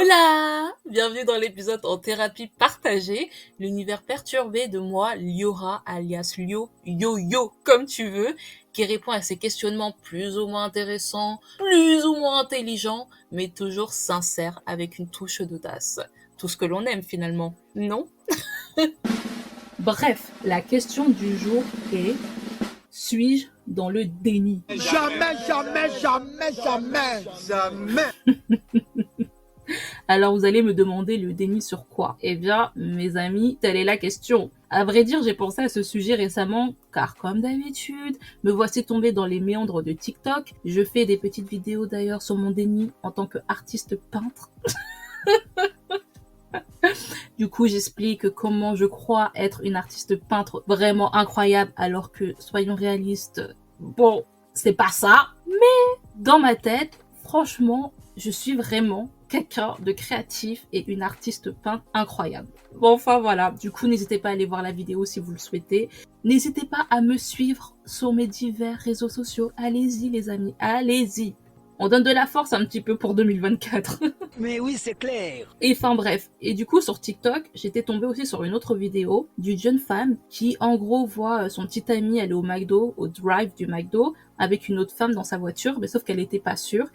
Hola! Bienvenue dans l'épisode en thérapie partagée, l'univers perturbé de moi, Liora, alias Lio, Yo-Yo, comme tu veux, qui répond à ces questionnements plus ou moins intéressants, plus ou moins intelligents, mais toujours sincères avec une touche d'audace. Tout ce que l'on aime finalement, non? Bref, la question du jour est: suis-je dans le déni? Jamais, jamais, jamais, jamais, jamais. Alors vous allez me demander le déni sur quoi? Eh bien, mes amis, telle est la question. À vrai dire, j'ai pensé à ce sujet récemment, car comme d'habitude, me voici tombée dans les méandres de TikTok. Je fais des petites vidéos d'ailleurs sur mon déni en tant qu'artiste peintre. Du coup, j'explique comment je crois être une artiste peintre vraiment incroyable, alors que, soyons réalistes, bon, c'est pas ça. Mais dans ma tête, franchement, je suis vraiment quelqu'un de créatif et une artiste peintre incroyable. Bon, enfin voilà, du coup, n'hésitez pas à aller voir la vidéo si vous le souhaitez. N'hésitez pas à me suivre sur mes divers réseaux sociaux. Allez-y les amis, allez-y. On donne de la force un petit peu pour 2024. Mais oui, c'est clair. Et enfin bref, et du coup sur TikTok, j'étais tombée aussi sur une autre vidéo d'une jeune femme qui en gros voit son petit ami aller au McDo, au drive du McDo, avec une autre femme dans sa voiture, mais sauf qu'elle était pas sûre.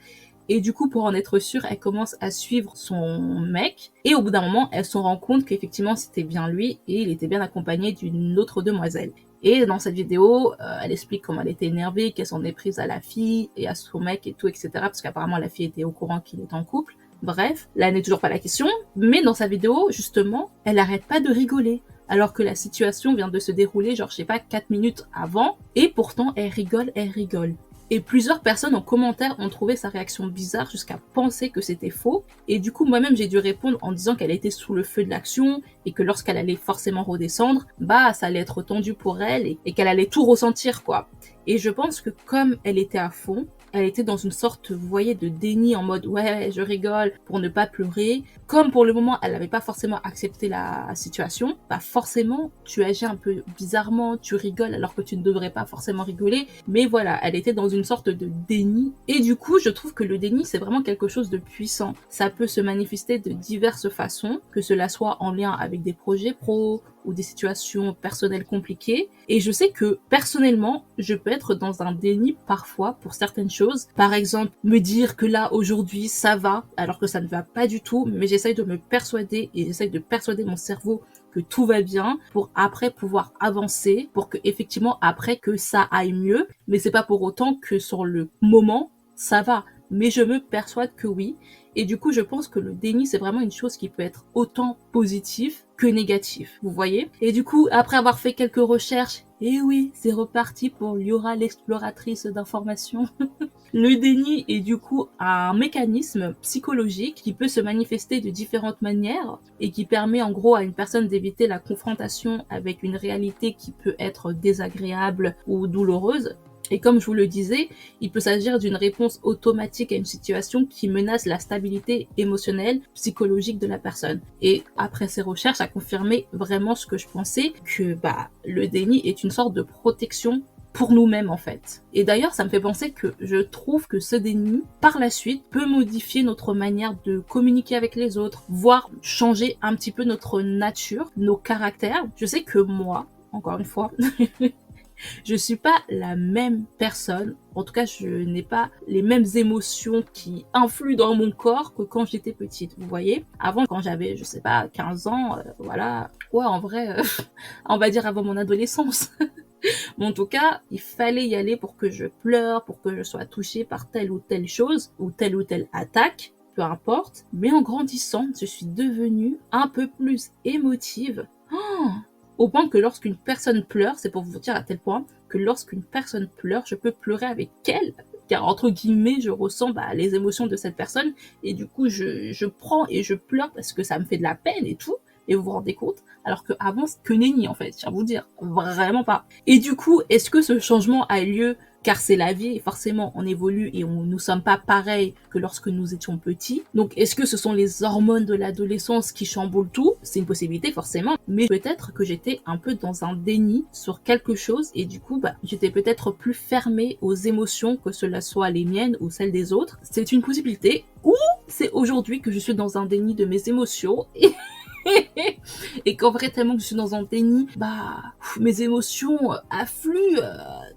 Et du coup, pour en être sûre, elle commence à suivre son mec. Et au bout d'un moment, elle se rend compte qu'effectivement, c'était bien lui et il était bien accompagné d'une autre demoiselle. Et dans cette vidéo, elle explique comment elle était énervée, qu'elle s'en est prise à la fille et à son mec et tout, etc. Parce qu'apparemment, la fille était au courant qu'il était en couple. Bref, là n'est toujours pas la question, mais dans sa vidéo, justement, elle arrête pas de rigoler. Alors que la situation vient de se dérouler, genre, je sais pas, 4 minutes avant, et pourtant, elle rigole, elle rigole. Et plusieurs personnes en commentaire ont trouvé sa réaction bizarre jusqu'à penser que c'était faux. Et du coup, moi-même, j'ai dû répondre en disant qu'elle était sous le feu de l'action et que lorsqu'elle allait forcément redescendre, bah, ça allait être tendu pour elle et qu'elle allait tout ressentir, quoi. Et je pense que comme elle était à fond, elle était dans une sorte, vous voyez, de déni en mode ouais, je rigole pour ne pas pleurer. Comme pour le moment, elle n'avait pas forcément accepté la situation, bah forcément, tu agis un peu bizarrement, tu rigoles alors que tu ne devrais pas forcément rigoler. Mais voilà, elle était dans une sorte de déni. Et du coup, je trouve que le déni, c'est vraiment quelque chose de puissant. Ça peut se manifester de diverses façons, que cela soit en lien avec des projets pro ou des situations personnelles compliquées. Et je sais que personnellement, je peux être dans un déni parfois pour certaines choses. Par exemple, me dire que là, aujourd'hui, ça va, alors que ça ne va pas du tout, mais j'essaye de me persuader et j'essaye de persuader mon cerveau que tout va bien pour après pouvoir avancer, pour que effectivement après que ça aille mieux. Mais c'est pas pour autant que sur le moment, ça va. Mais je me persuade que oui. Et du coup, je pense que le déni, c'est vraiment une chose qui peut être autant positive que négative. Vous voyez? Et du coup, après avoir fait quelques recherches, et oui, c'est reparti pour Liora l'exploratrice d'informations. Le déni est du coup un mécanisme psychologique qui peut se manifester de différentes manières et qui permet en gros à une personne d'éviter la confrontation avec une réalité qui peut être désagréable ou douloureuse. Et comme je vous le disais, il peut s'agir d'une réponse automatique à une situation qui menace la stabilité émotionnelle, psychologique de la personne. Et après ces recherches, a confirmé vraiment ce que je pensais, que le déni est une sorte de protection pour nous-mêmes en fait. Et d'ailleurs, ça me fait penser que je trouve que ce déni, par la suite, peut modifier notre manière de communiquer avec les autres, voire changer un petit peu notre nature, nos caractères. Je sais que moi, encore une fois, je suis pas la même personne. En tout cas, je n'ai pas les mêmes émotions qui influent dans mon corps que quand j'étais petite. Vous voyez? Avant, quand j'avais, je sais pas, 15 ans, voilà. Ouais, en vrai, on va dire avant mon adolescence. Mais en tout cas, il fallait y aller pour que je pleure, pour que je sois touchée par telle ou telle chose, ou telle attaque, peu importe. Mais en grandissant, je suis devenue un peu plus émotive. Oh, au point que lorsqu'une personne pleure, c'est pour vous dire à tel point que lorsqu'une personne pleure, je peux pleurer avec elle. Car entre guillemets, je ressens les émotions de cette personne. Et du coup, je prends et je pleure parce que ça me fait de la peine et tout. Et vous vous rendez compte? Alors qu'avant, c'est que nenni en fait, je tiens à vous dire. Vraiment pas. Et du coup, est-ce que ce changement a lieu car c'est la vie et forcément on évolue et nous sommes pas pareils que lorsque nous étions petits. Donc est-ce que ce sont les hormones de l'adolescence qui chamboulent tout? C'est une possibilité forcément, mais peut-être que j'étais un peu dans un déni sur quelque chose et du coup j'étais peut-être plus fermée aux émotions, que cela soit les miennes ou celles des autres. C'est une possibilité. Ou c'est aujourd'hui que je suis dans un déni de mes émotions et qu'en vrai, tellement que je suis dans un déni, mes émotions affluent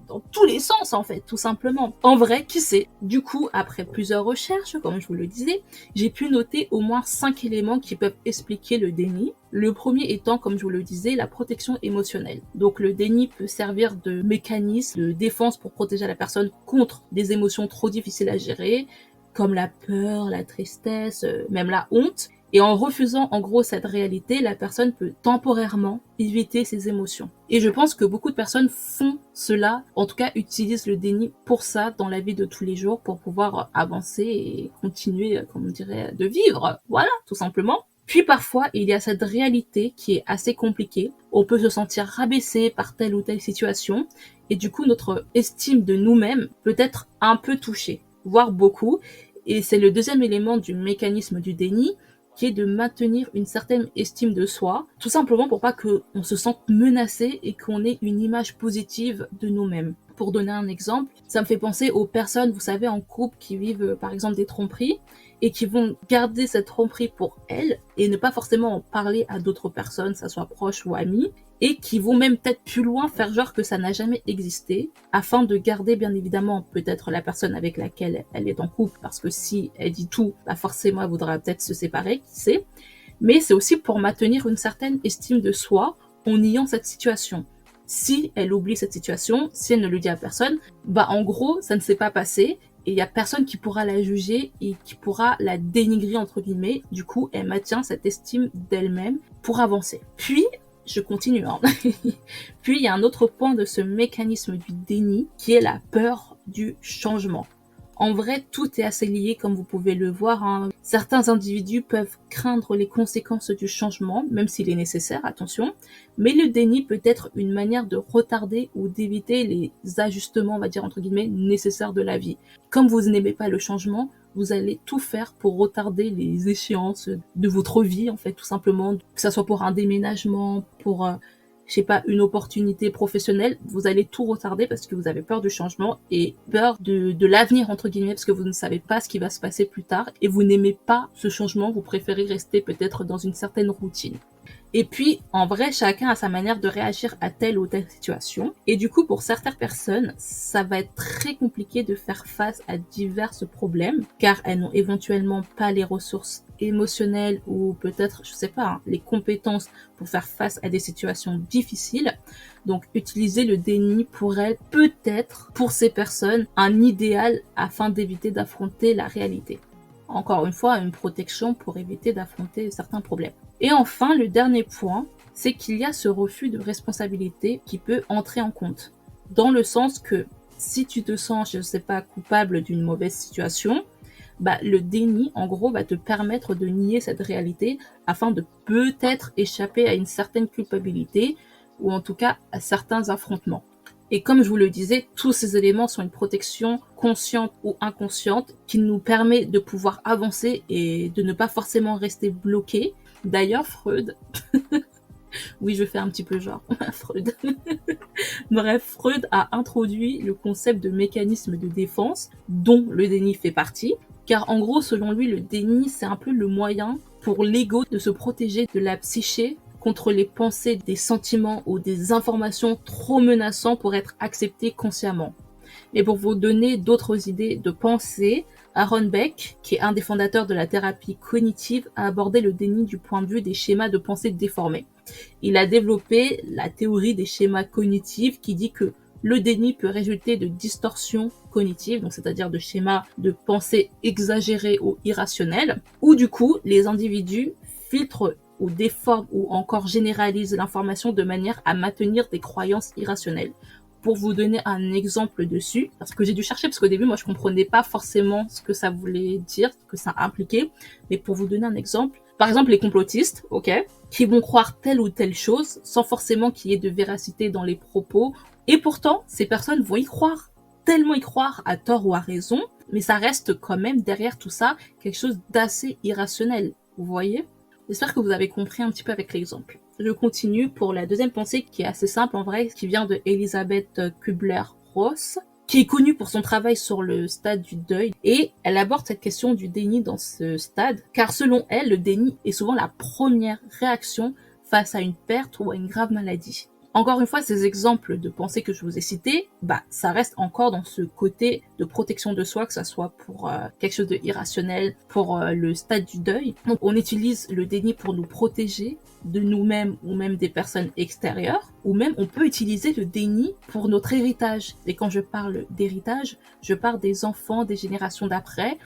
dans tous les sens en fait, tout simplement. En vrai, qui sait? Du coup, après plusieurs recherches, comme je vous le disais, j'ai pu noter au moins 5 éléments qui peuvent expliquer le déni. Le premier étant, comme je vous le disais, la protection émotionnelle. Donc le déni peut servir de mécanisme de défense pour protéger la personne contre des émotions trop difficiles à gérer, comme la peur, la tristesse, même la honte. Et en refusant en gros cette réalité, la personne peut temporairement éviter ses émotions. Et je pense que beaucoup de personnes font cela, en tout cas utilisent le déni pour ça dans la vie de tous les jours, pour pouvoir avancer et continuer, comme on dirait, de vivre. Voilà, tout simplement. Puis parfois, il y a cette réalité qui est assez compliquée. On peut se sentir rabaissé par telle ou telle situation. Et du coup, notre estime de nous-mêmes peut être un peu touchée, voire beaucoup. Et c'est le deuxième élément du mécanisme du déni, qui est de maintenir une certaine estime de soi, tout simplement pour pas qu'on se sente menacé et qu'on ait une image positive de nous-mêmes. Pour donner un exemple, ça me fait penser aux personnes, vous savez, en couple qui vivent par exemple des tromperies et qui vont garder cette tromperie pour elles et ne pas forcément en parler à d'autres personnes, ça soit proches ou amis, et qui vont même peut-être plus loin faire genre que ça n'a jamais existé, afin de garder bien évidemment peut-être la personne avec laquelle elle est en couple, parce que si elle dit tout, forcément elle voudra peut-être se séparer, qui sait, mais c'est aussi pour maintenir une certaine estime de soi en niant cette situation. Si elle oublie cette situation, si elle ne le dit à personne, en gros, ça ne s'est pas passé, et il y a personne qui pourra la juger et qui pourra la dénigrer entre guillemets. Du coup, elle maintient cette estime d'elle-même pour avancer. Puis, je continue. Puis, il y a un autre point de ce mécanisme du déni qui est la peur du changement. En vrai, tout est assez lié, comme vous pouvez le voir. Certains individus peuvent craindre les conséquences du changement, même s'il est nécessaire, attention. Mais le déni peut être une manière de retarder ou d'éviter les ajustements, on va dire entre guillemets, nécessaires de la vie. Comme vous n'aimez pas le changement, vous allez tout faire pour retarder les échéances de votre vie, en fait, tout simplement. Que ça soit pour un déménagement, pour une opportunité professionnelle, vous allez tout retarder parce que vous avez peur du changement et peur de l'avenir, entre guillemets, parce que vous ne savez pas ce qui va se passer plus tard et vous n'aimez pas ce changement, vous préférez rester peut-être dans une certaine routine. Et puis, en vrai, chacun a sa manière de réagir à telle ou telle situation. Et du coup, pour certaines personnes, ça va être très compliqué de faire face à divers problèmes, car elles n'ont éventuellement pas les ressources émotionnelles ou peut-être, les compétences pour faire face à des situations difficiles. Donc, utiliser le déni pourrait peut-être, pour ces personnes, un idéal afin d'éviter d'affronter la réalité. Encore une fois, une protection pour éviter d'affronter certains problèmes. Et enfin, le dernier point, c'est qu'il y a ce refus de responsabilité qui peut entrer en compte. Dans le sens que si tu te sens, coupable d'une mauvaise situation, le déni, en gros, va te permettre de nier cette réalité afin de peut-être échapper à une certaine culpabilité ou en tout cas à certains affrontements. Et comme je vous le disais, tous ces éléments sont une protection consciente ou inconsciente qui nous permet de pouvoir avancer et de ne pas forcément rester bloqué. D'ailleurs, Freud, oui, je fais un petit peu genre, Freud. Bref, Freud a introduit le concept de mécanisme de défense, dont le déni fait partie, car en gros, selon lui, le déni, c'est un peu le moyen pour l'ego de se protéger de la psyché contre les pensées, des sentiments ou des informations trop menaçants pour être acceptés consciemment. Mais pour vous donner d'autres idées de pensée, Aaron Beck, qui est un des fondateurs de la thérapie cognitive, a abordé le déni du point de vue des schémas de pensée déformés. Il a développé la théorie des schémas cognitifs qui dit que le déni peut résulter de distorsions cognitives, donc c'est-à-dire de schémas de pensée exagérés ou irrationnels, où du coup les individus filtrent ou déforment ou encore généralisent l'information de manière à maintenir des croyances irrationnelles. Pour vous donner un exemple dessus, parce que j'ai dû chercher, parce qu'au début, moi, je comprenais pas forcément ce que ça voulait dire, ce que ça impliquait, mais pour vous donner un exemple, par exemple, les complotistes, qui vont croire telle ou telle chose, sans forcément qu'il y ait de véracité dans les propos, et pourtant, ces personnes vont y croire tellement y croire à tort ou à raison, mais ça reste quand même derrière tout ça quelque chose d'assez irrationnel, vous voyez? J'espère que vous avez compris un petit peu avec l'exemple. Je continue pour la deuxième pensée qui est assez simple en vrai, qui vient de Elisabeth Kubler-Ross, qui est connue pour son travail sur le stade du deuil, et elle aborde cette question du déni dans ce stade, car selon elle, le déni est souvent la première réaction face à une perte ou à une grave maladie. Encore une fois, ces exemples de pensées que je vous ai cités, ça reste encore dans ce côté de protection de soi, que ça soit pour quelque chose de irrationnel, pour le stade du deuil. Donc on utilise le déni pour nous protéger de nous-mêmes ou même des personnes extérieures, ou même on peut utiliser le déni pour notre héritage. Et quand je parle d'héritage, je parle des enfants, des générations d'après.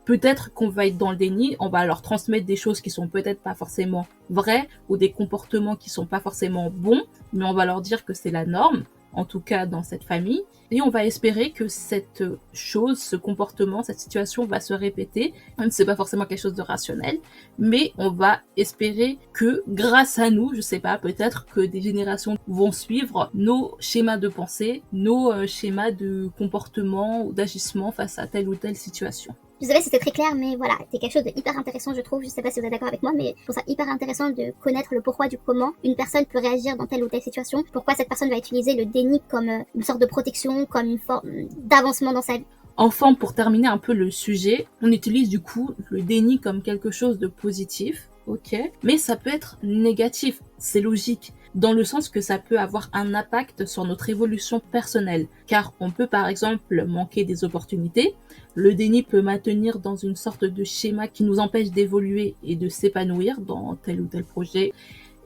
Peut-être qu'on va être dans le déni, on va leur transmettre des choses qui sont peut-être pas forcément vraies ou des comportements qui sont pas forcément bons, mais on va leur dire que c'est la norme, en tout cas dans cette famille, et on va espérer que cette chose, ce comportement, cette situation va se répéter, même si c'est pas forcément quelque chose de rationnel, mais on va espérer que grâce à nous, je sais pas, peut-être que des générations vont suivre nos schémas de pensée, nos schémas de comportement ou d'agissement face à telle ou telle situation. Je sais pas si c'était très clair, mais voilà, c'est quelque chose de hyper intéressant, je trouve. Je sais pas si vous êtes d'accord avec moi, mais je trouve ça hyper intéressant de connaître le pourquoi du comment une personne peut réagir dans telle ou telle situation. Pourquoi cette personne va utiliser le déni comme une sorte de protection, comme une forme d'avancement dans sa vie. Enfin, pour terminer un peu le sujet, on utilise du coup le déni comme quelque chose de positif, ok, mais ça peut être négatif, c'est logique, dans le sens que ça peut avoir un impact sur notre évolution personnelle, car on peut par exemple manquer des opportunités, le déni peut maintenir dans une sorte de schéma qui nous empêche d'évoluer et de s'épanouir dans tel ou tel projet,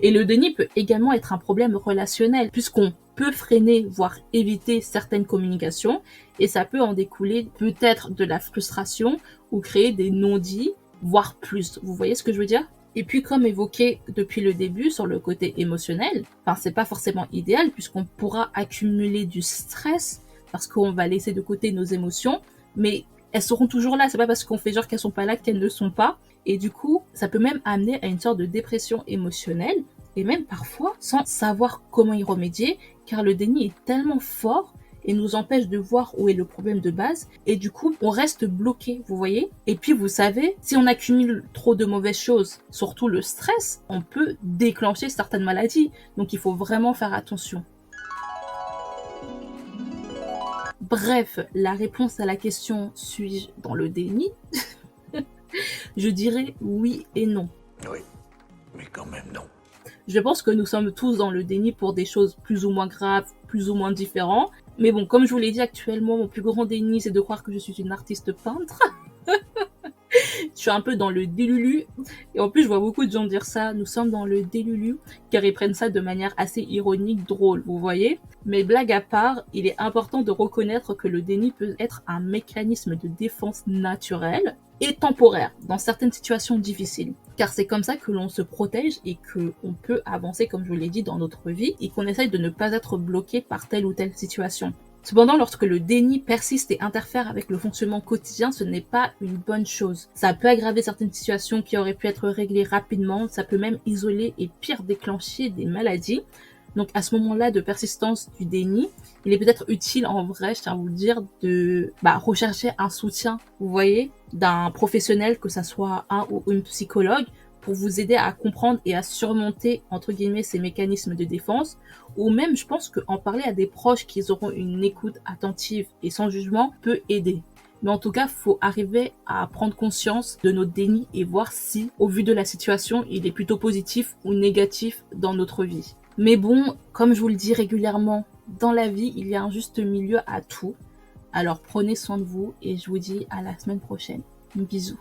et le déni peut également être un problème relationnel, puisqu'on peut freiner, voire éviter certaines communications, et ça peut en découler peut-être de la frustration ou créer des non-dits, voire plus. Vous voyez ce que je veux dire ? Et puis, comme évoqué depuis le début sur le côté émotionnel, c'est pas forcément idéal puisqu'on pourra accumuler du stress parce qu'on va laisser de côté nos émotions, mais elles seront toujours là. C'est pas parce qu'on fait genre qu'elles sont pas là qu'elles ne sont pas. Et du coup, ça peut même amener à une sorte de dépression émotionnelle et même parfois sans savoir comment y remédier, car le déni est tellement fort et nous empêche de voir où est le problème de base, et du coup, on reste bloqué, vous voyez. Et puis, vous savez, si on accumule trop de mauvaises choses, surtout le stress, on peut déclencher certaines maladies, donc il faut vraiment faire attention. Bref, la réponse à la question « suis-je dans le déni ?» Je dirais oui et non. Oui, mais quand même non. Je pense que nous sommes tous dans le déni pour des choses plus ou moins graves, plus ou moins différentes. Mais bon, comme je vous l'ai dit actuellement, mon plus grand déni, c'est de croire que je suis une artiste peintre. Je suis un peu dans le délulu. Et en plus, je vois beaucoup de gens dire ça. Nous sommes dans le délulu, car ils prennent ça de manière assez ironique, drôle, vous voyez. Mais blague à part, il est important de reconnaître que le déni peut être un mécanisme de défense naturel et temporaire dans certaines situations difficiles. Car c'est comme ça que l'on se protège et qu'on peut avancer, comme je vous l'ai dit, dans notre vie et qu'on essaye de ne pas être bloqué par telle ou telle situation. Cependant, lorsque le déni persiste et interfère avec le fonctionnement quotidien, ce n'est pas une bonne chose. Ça peut aggraver certaines situations qui auraient pu être réglées rapidement, ça peut même isoler et pire déclencher des maladies. Donc à ce moment-là de persistance du déni, il est peut-être utile en vrai, je tiens à vous le dire, de rechercher un soutien, vous voyez, d'un professionnel, que ça soit un ou une psychologue, pour vous aider à comprendre et à surmonter, entre guillemets, ces mécanismes de défense, ou même, je pense qu'en parler à des proches qui auront une écoute attentive et sans jugement peut aider. Mais en tout cas, faut arriver à prendre conscience de notre déni et voir si, au vu de la situation, il est plutôt positif ou négatif dans notre vie. Mais bon, comme je vous le dis régulièrement, dans la vie, il y a un juste milieu à tout. Alors prenez soin de vous et je vous dis à la semaine prochaine. Bisous.